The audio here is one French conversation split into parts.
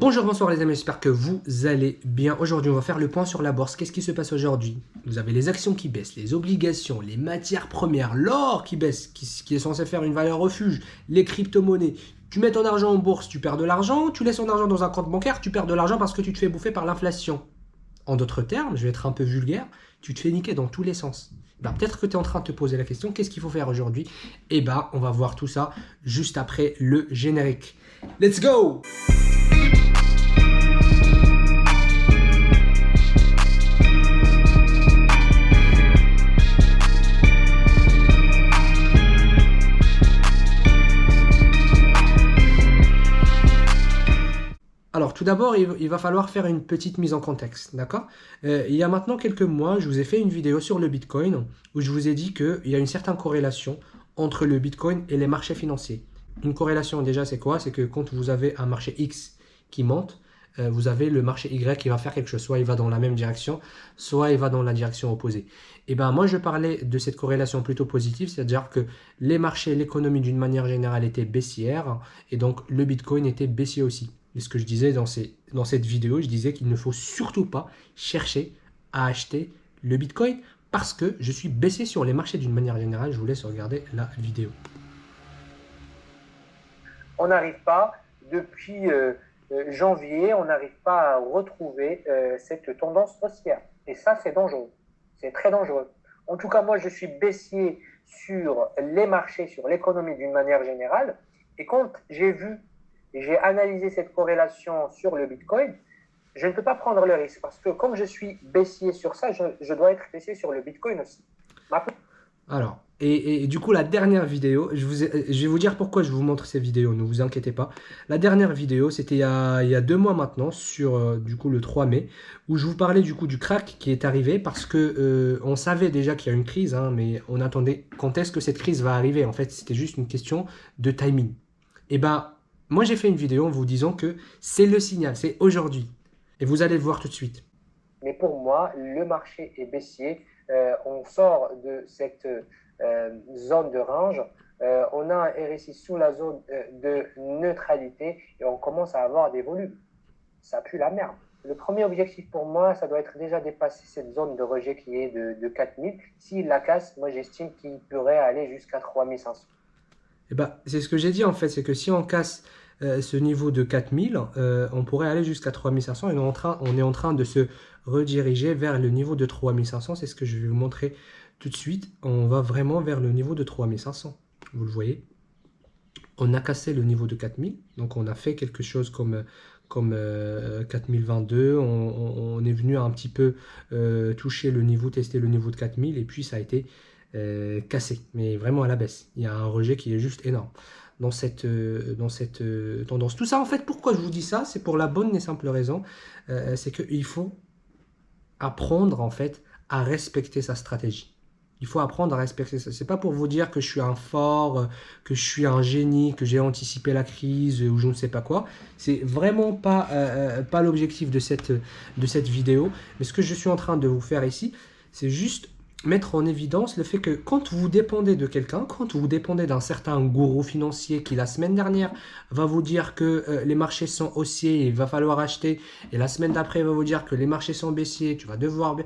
Bonjour, bonsoir les amis, j'espère que vous allez bien. Aujourd'hui, on va faire le point sur la bourse. Qu'est-ce qui se passe aujourd'hui? Vous avez les actions qui baissent, les obligations, les matières premières, l'or qui baisse, qui est censé faire une valeur refuge, les crypto-monnaies. Tu mets ton argent en bourse, tu perds de l'argent. Tu laisses ton argent dans un compte bancaire, tu perds de l'argent parce que tu te fais bouffer par l'inflation. En d'autres termes, je vais être un peu vulgaire, tu te fais niquer dans tous les sens. Peut-être que tu es en train de te poser la question, qu'est-ce qu'il faut faire aujourd'hui? On va voir tout ça juste après le générique. Let's go! Alors, tout d'abord, il va falloir faire une petite mise en contexte, d'accord? Il y a maintenant quelques mois, je vous ai fait une vidéo sur le Bitcoin où je vous ai dit qu'il y a une certaine corrélation entre le Bitcoin et les marchés financiers. Une corrélation, déjà, c'est quoi? C'est que quand vous avez un marché X qui monte, vous avez le marché Y qui va faire quelque chose. Soit il va dans la même direction, soit il va dans la direction opposée. Moi, je parlais de cette corrélation plutôt positive, c'est-à-dire que les marchés, l'économie d'une manière générale étaient baissières et donc le Bitcoin était baissier aussi. Et ce que je disais dans cette vidéo, je disais qu'il ne faut surtout pas chercher à acheter le Bitcoin parce que je suis baissé sur les marchés d'une manière générale. Je vous laisse regarder la vidéo. On n'arrive pas, depuis janvier, on n'arrive pas à retrouver cette tendance haussière. Et ça, c'est dangereux. C'est très dangereux. En tout cas, moi, je suis baissier sur les marchés, sur l'économie d'une manière générale. Et quand j'ai vu et j'ai analysé cette corrélation sur le Bitcoin, je ne peux pas prendre le risque parce que comme je suis baissier sur ça, je dois être baissier sur le Bitcoin aussi. Alors, du coup, la dernière vidéo, je vais vous dire pourquoi je vous montre ces vidéos, ne vous inquiétez pas. La dernière vidéo, c'était il y a 2 mois maintenant, sur du coup le 3 mai, où je vous parlais du coup du crack qui est arrivé parce que on savait déjà qu'il y a une crise, hein, mais on attendait quand est-ce que cette crise va arriver. En fait, c'était juste une question de timing. Moi, j'ai fait une vidéo en vous disant que c'est le signal, c'est aujourd'hui. Et vous allez le voir tout de suite. Mais pour moi, le marché est baissier. On sort de cette zone de range. On a un RSI sous la zone de neutralité et on commence à avoir des volumes. Ça pue la merde. Le premier objectif pour moi, ça doit être déjà dépasser cette zone de rejet qui est de 4000. S'il la casse, moi j'estime qu'il pourrait aller jusqu'à 3500. C'est ce que j'ai dit en fait, c'est que si on casse ce niveau de 4000, on pourrait aller jusqu'à 3500 et on est en train de se rediriger vers le niveau de 3500. C'est ce que je vais vous montrer tout de suite. On va vraiment vers le niveau de 3500. Vous le voyez. On a cassé le niveau de 4000, donc on a fait quelque chose comme 4022. On est venu un petit peu toucher le niveau, tester le niveau de 4000 et puis ça a été cassé, mais vraiment à la baisse. Il y a un rejet qui est juste énorme dans cette tendance. Tout ça, en fait, pourquoi je vous dis ça? C'est pour la bonne et simple raison, c'est qu'il faut apprendre, en fait, à respecter sa stratégie. Il faut apprendre à respecter ça. C'est pas pour vous dire que je suis un fort, que je suis un génie, que j'ai anticipé la crise ou je ne sais pas quoi. C'est vraiment pas l'objectif de cette vidéo. Mais ce que je suis en train de vous faire ici, c'est juste mettre en évidence le fait que quand vous dépendez de quelqu'un, quand vous dépendez d'un certain gourou financier qui la semaine dernière va vous dire que les marchés sont haussiers, il va falloir acheter, et la semaine d'après il va vous dire que les marchés sont baissiers, tu vas devoir,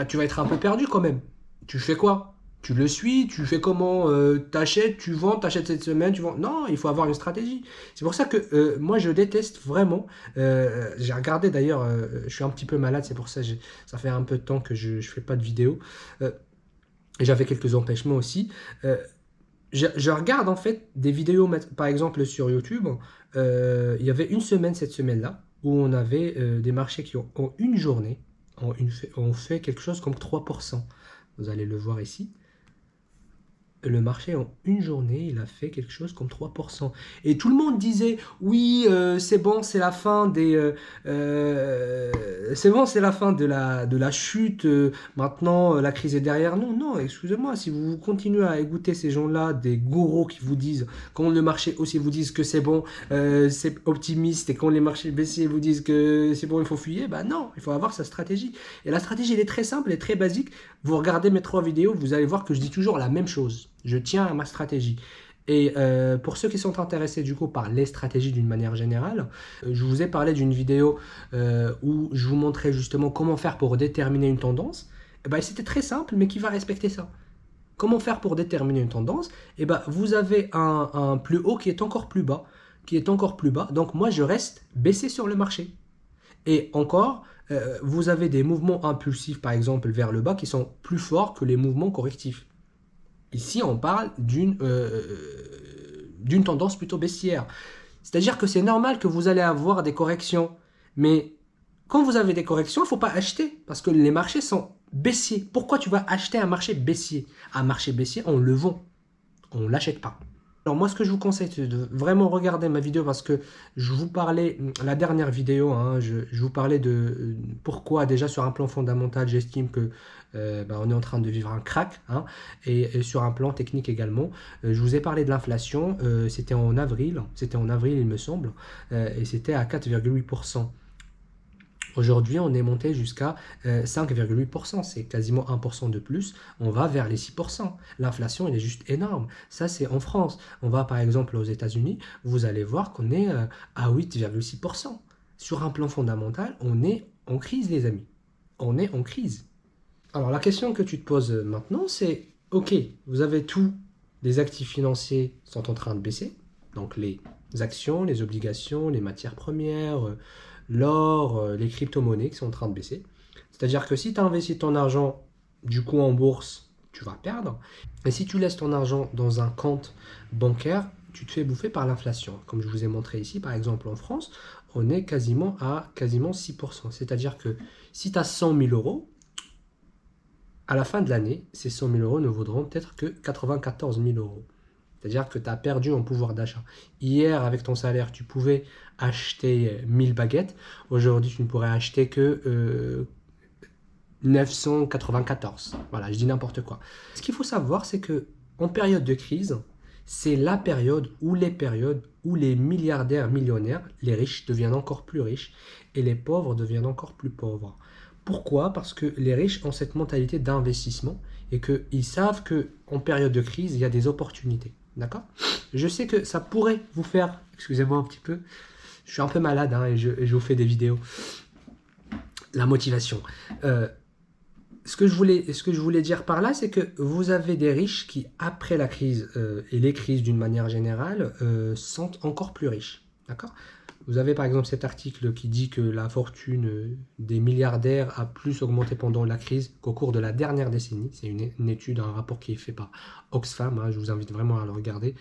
tu vas être un peu perdu quand même. Tu fais quoi? Tu le suis, tu fais comment? T'achètes, tu vends, t'achètes cette semaine, tu vends. Non, il faut avoir une stratégie. C'est pour ça que moi je déteste vraiment. J'ai regardé d'ailleurs, je suis un petit peu malade, c'est pour ça ça fait un peu de temps que je fais pas de vidéo. Et j'avais quelques empêchements aussi. Je regarde en fait des vidéos, par exemple sur YouTube. Il y avait une semaine cette semaine-là où on avait des marchés qui en une journée ont fait quelque chose comme 3%. Vous allez le voir ici. Le marché en une journée, il a fait quelque chose comme 3%. Et tout le monde disait, oui, c'est bon, c'est la fin c'est bon, c'est la fin de la chute. Maintenant, la crise est derrière nous. Non, excusez-moi, si vous continuez à écouter ces gens-là, des gourous qui vous disent, quand le marché aussi vous disent que c'est bon, c'est optimiste, et quand les marchés baissiers vous disent que c'est bon, il faut fuir, non, il faut avoir sa stratégie. Et la stratégie, elle est très simple, elle est très basique. Vous regardez mes 3 vidéos, vous allez voir que je dis toujours la même chose. Je tiens à ma stratégie. Et pour ceux qui sont intéressés du coup par les stratégies d'une manière générale, je vous ai parlé d'une vidéo où je vous montrais justement comment faire pour déterminer une tendance. Et ben, c'était très simple, mais qui va respecter ça? Comment faire pour déterminer une tendance? Et ben, vous avez un plus haut qui est encore plus bas, Donc moi, je reste baissé sur le marché. Et encore, vous avez des mouvements impulsifs, par exemple, vers le bas, qui sont plus forts que les mouvements correctifs. Ici, on parle d'une tendance plutôt baissière. C'est-à-dire que c'est normal que vous allez avoir des corrections. Mais quand vous avez des corrections, il ne faut pas acheter parce que les marchés sont baissiers. Pourquoi tu vas acheter un marché baissier? Un marché baissier, on le vend. On ne l'achète pas. Alors moi, ce que je vous conseille, c'est de vraiment regarder ma vidéo parce que je vous parlais, la dernière vidéo, hein, je vous parlais de pourquoi déjà sur un plan fondamental, j'estime que on est en train de vivre un crack, hein, et sur un plan technique également. Je vous ai parlé de l'inflation, c'était en avril, il me semble, et c'était à 4,8%. Aujourd'hui, on est monté jusqu'à 5,8%, c'est quasiment 1% de plus, on va vers les 6%. L'inflation, elle est juste énorme. Ça, c'est en France. On va par exemple aux États-Unis, vous allez voir qu'on est à 8,6%. Sur un plan fondamental, on est en crise, les amis. On est en crise. Alors, la question que tu te poses maintenant, c'est, ok, vous avez tous les actifs financiers sont en train de baisser, donc les actions, les obligations, les matières premières, l'or, les crypto-monnaies qui sont en train de baisser. C'est-à-dire que si tu investis ton argent du coup en bourse, tu vas perdre. Et si tu laisses ton argent dans un compte bancaire, tu te fais bouffer par l'inflation. Comme je vous ai montré ici, par exemple en France, on est quasiment à 6%. C'est-à-dire que si tu as 100 000 euros, à la fin de l'année, ces 100 000 euros ne vaudront peut-être que 94 000 euros. C'est-à-dire que tu as perdu en pouvoir d'achat. Hier, avec ton salaire, tu pouvais acheter 1000 baguettes. Aujourd'hui, tu ne pourrais acheter que 994. Voilà, je dis n'importe quoi. Ce qu'il faut savoir, c'est que en période de crise, c'est la période où les milliardaires, millionnaires, les riches deviennent encore plus riches et les pauvres deviennent encore plus pauvres. Pourquoi? Parce que les riches ont cette mentalité d'investissement et qu'ils savent qu'en période de crise, il y a des opportunités. D'accord? Je sais que ça pourrait vous faire, excusez-moi un petit peu, je suis un peu malade, hein, et je vous fais des vidéos. La motivation. Ce que je voulais dire par là, c'est que vous avez des riches qui, après la crise et les crises d'une manière générale, sont encore plus riches. D'accord? Vous avez par exemple cet article qui dit que la fortune des milliardaires a plus augmenté pendant la crise qu'au cours de la dernière décennie. C'est une étude, un rapport qui est fait par Oxfam, hein, je vous invite vraiment à le regarder.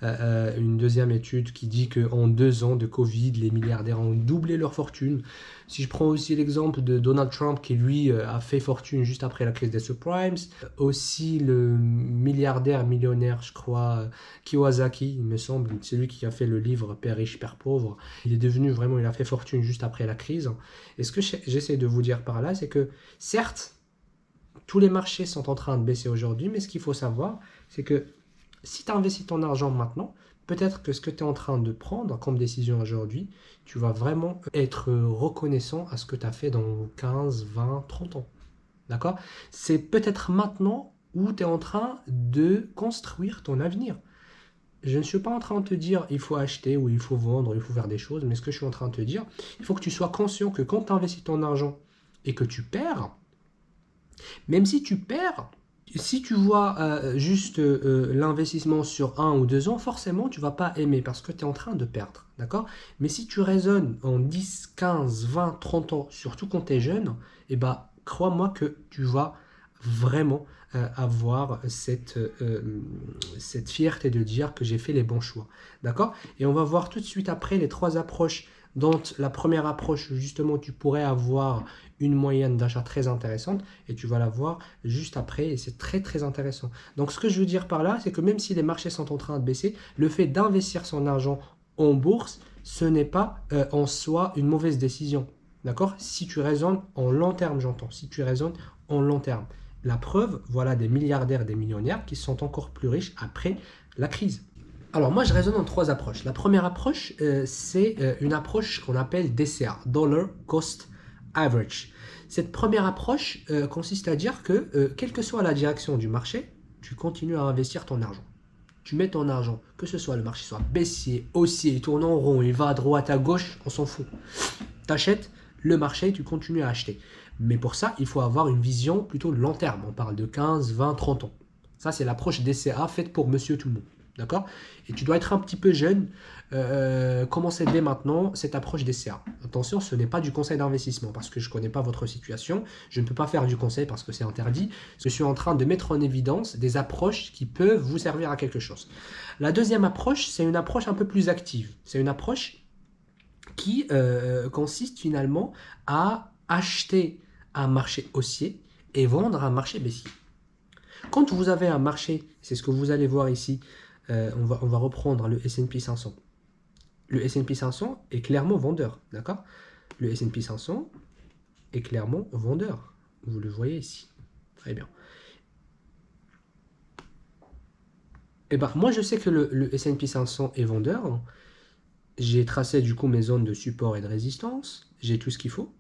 Une deuxième étude qui dit qu'en 2 ans de Covid, les milliardaires ont doublé leur fortune. Si je prends aussi l'exemple de Donald Trump qui lui a fait fortune juste après la crise des subprimes, aussi le milliardaire millionnaire, je crois, Kiyosaki, il me semble, celui qui a fait le livre Père riche, Père pauvre, il a fait fortune juste après la crise. Et ce que j'essaie de vous dire par là, c'est que certes, tous les marchés sont en train de baisser aujourd'hui, mais ce qu'il faut savoir, c'est que si tu investis ton argent maintenant, peut-être que ce que tu es en train de prendre comme décision aujourd'hui, tu vas vraiment être reconnaissant à ce que tu as fait dans 15, 20, 30 ans. D'accord? C'est peut-être maintenant où tu es en train de construire ton avenir. Je ne suis pas en train de te dire il faut acheter ou il faut vendre, il faut faire des choses, mais ce que je suis en train de te dire, il faut que tu sois conscient que quand tu investis ton argent et que tu perds, même si tu perds, si tu vois juste l'investissement sur 1 ou 2 ans, forcément tu ne vas pas aimer parce que tu es en train de perdre. D'accord? Mais si tu raisonnes en 10, 15, 20, 30 ans, surtout quand tu es jeune, eh ben, crois-moi que tu vas vraiment avoir cette fierté de dire que j'ai fait les bons choix. D'accord? Et on va voir tout de suite après les 3 approches. Dans la première approche, justement, tu pourrais avoir une moyenne d'achat très intéressante et tu vas la voir juste après et c'est très très intéressant. Donc ce que je veux dire par là, c'est que même si les marchés sont en train de baisser, le fait d'investir son argent en bourse, ce n'est pas en soi une mauvaise décision. D'accord? Si tu raisonnes en long terme, j'entends. Si tu raisonnes en long terme. La preuve, voilà des milliardaires, des millionnaires qui sont encore plus riches après la crise. Alors moi, je raisonne en 3 approches. La première approche, c'est une approche qu'on appelle DCA, Dollar Cost Average. Cette première approche consiste à dire que, quelle que soit la direction du marché, tu continues à investir ton argent. tu mets ton argent, que ce soit le marché soit baissier, haussier, il tourne en rond, il va à droite, à gauche, on s'en fout. Tu achètes le marché, tu continues à acheter. Mais pour ça, il faut avoir une vision plutôt long terme. On parle de 15, 20, 30 ans. Ça, c'est l'approche DCA faite pour monsieur tout le monde. D'accord? Et tu dois être un petit peu jeune, commencer dès maintenant cette approche DCA. Attention, ce n'est pas du conseil d'investissement parce que je ne connais pas votre situation. Je ne peux pas faire du conseil parce que c'est interdit. Je suis en train de mettre en évidence des approches qui peuvent vous servir à quelque chose. La deuxième approche, c'est une approche un peu plus active. C'est une approche qui consiste finalement à acheter un marché haussier et vendre un marché baissier. Quand vous avez un marché, c'est ce que vous allez voir ici, on va reprendre le S&P 500. Le S&P 500 est clairement vendeur, d'accord? Le S&P 500 est clairement vendeur. Vous le voyez ici. Très bien. Et ben, moi, je sais que le S&P 500 est vendeur. J'ai tracé du coup mes zones de support et de résistance. J'ai tout ce qu'il faut.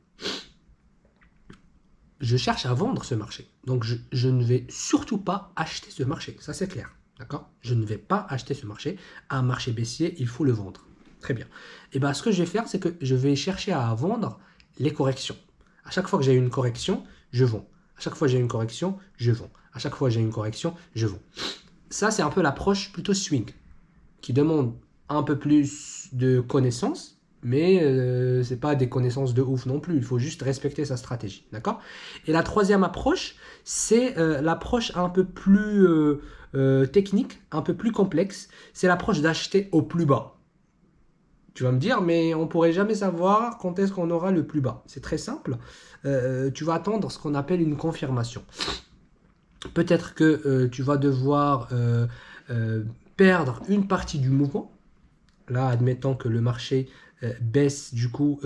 Je cherche à vendre ce marché. Donc, je ne vais surtout pas acheter ce marché. Ça, c'est clair. D'accord? Je ne vais pas acheter ce marché. Un marché baissier, il faut le vendre. Très bien. Et bien, ce que je vais faire, c'est que je vais chercher à vendre les corrections. À chaque fois que j'ai une correction, je vends. À chaque fois que j'ai une correction, je vends. À chaque fois que j'ai une correction, je vends. Ça, c'est un peu l'approche plutôt swing, qui demande un peu plus de connaissances, mais ce n'est pas des connaissances de ouf non plus. Il faut juste respecter sa stratégie. D'accord? Et la troisième approche, c'est l'approche un peu plus technique, un peu plus complexe. C'est l'approche d'acheter au plus bas. Tu vas me dire, mais on ne pourrait jamais savoir quand est-ce qu'on aura le plus bas. C'est très simple. Tu vas attendre ce qu'on appelle une confirmation. Peut-être que tu vas devoir perdre une partie du mouvement. Là, admettons que le marché baisse du coup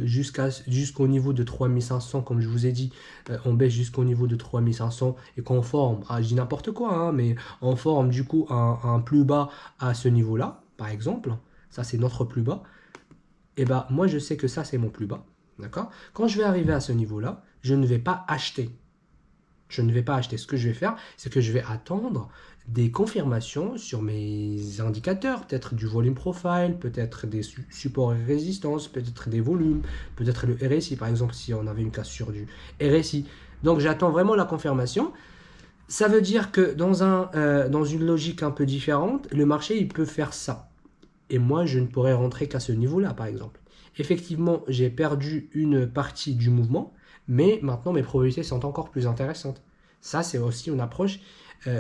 jusqu'au niveau de 3500, comme je vous ai dit, on baisse jusqu'au niveau de 3500 et qu'on forme, je dis n'importe quoi, hein, mais on forme du coup un plus bas à ce niveau-là, par exemple. Ça, c'est notre plus bas. Et ben, moi, je sais que ça, c'est mon plus bas. D'accord? Quand je vais arriver à ce niveau-là, je ne vais pas acheter. Je ne vais pas acheter. Ce que je vais faire, c'est que je vais attendre des confirmations sur mes indicateurs, peut-être du volume profile, peut-être des supports et résistances, peut-être des volumes, peut-être le RSI, par exemple, si on avait une cassure du RSI. Donc, j'attends vraiment la confirmation. Ça veut dire que dans une logique un peu différente, le marché, il peut faire ça. Et moi, je ne pourrais rentrer qu'à ce niveau-là, par exemple. Effectivement, j'ai perdu une partie du mouvement, mais maintenant, mes probabilités sont encore plus intéressantes. Ça, c'est aussi une approche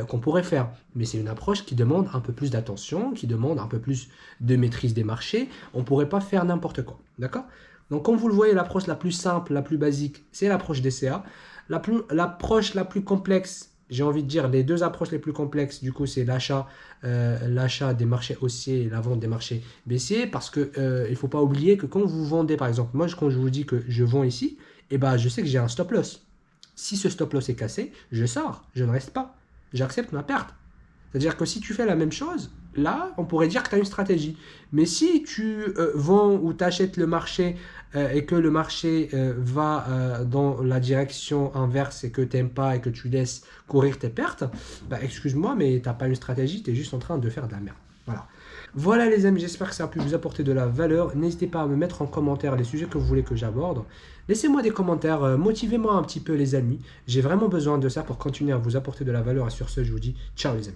qu'on pourrait faire. Mais c'est une approche qui demande un peu plus d'attention, qui demande un peu plus de maîtrise des marchés. On ne pourrait pas faire n'importe quoi. D'accord? Donc, comme vous le voyez, l'approche la plus simple, la plus basique, c'est l'approche DCA. L'approche la plus complexe, j'ai envie de dire, les deux approches les plus complexes, du coup, c'est l'achat des marchés haussiers et la vente des marchés baissiers, parce qu'il ne faut pas oublier que quand vous vendez, par exemple, moi, quand je vous dis que je vends ici, eh ben, je sais que j'ai un stop loss. Si ce stop loss est cassé, je sors, je ne reste pas. J'accepte ma perte. C'est-à-dire que si tu fais la même chose, là, on pourrait dire que tu as une stratégie. Mais si tu vends ou tu achètes le marché et que le marché va dans la direction inverse et que tu n'aimes pas et que tu laisses courir tes pertes, bah, excuse-moi, mais tu n'as pas une stratégie, tu es juste en train de faire de la merde. Voilà. Voilà les amis, j'espère que ça a pu vous apporter de la valeur. N'hésitez pas à me mettre en commentaire les sujets que vous voulez que j'aborde. Laissez-moi des commentaires, motivez-moi un petit peu les amis. J'ai vraiment besoin de ça pour continuer à vous apporter de la valeur. Et sur ce, je vous dis ciao les amis.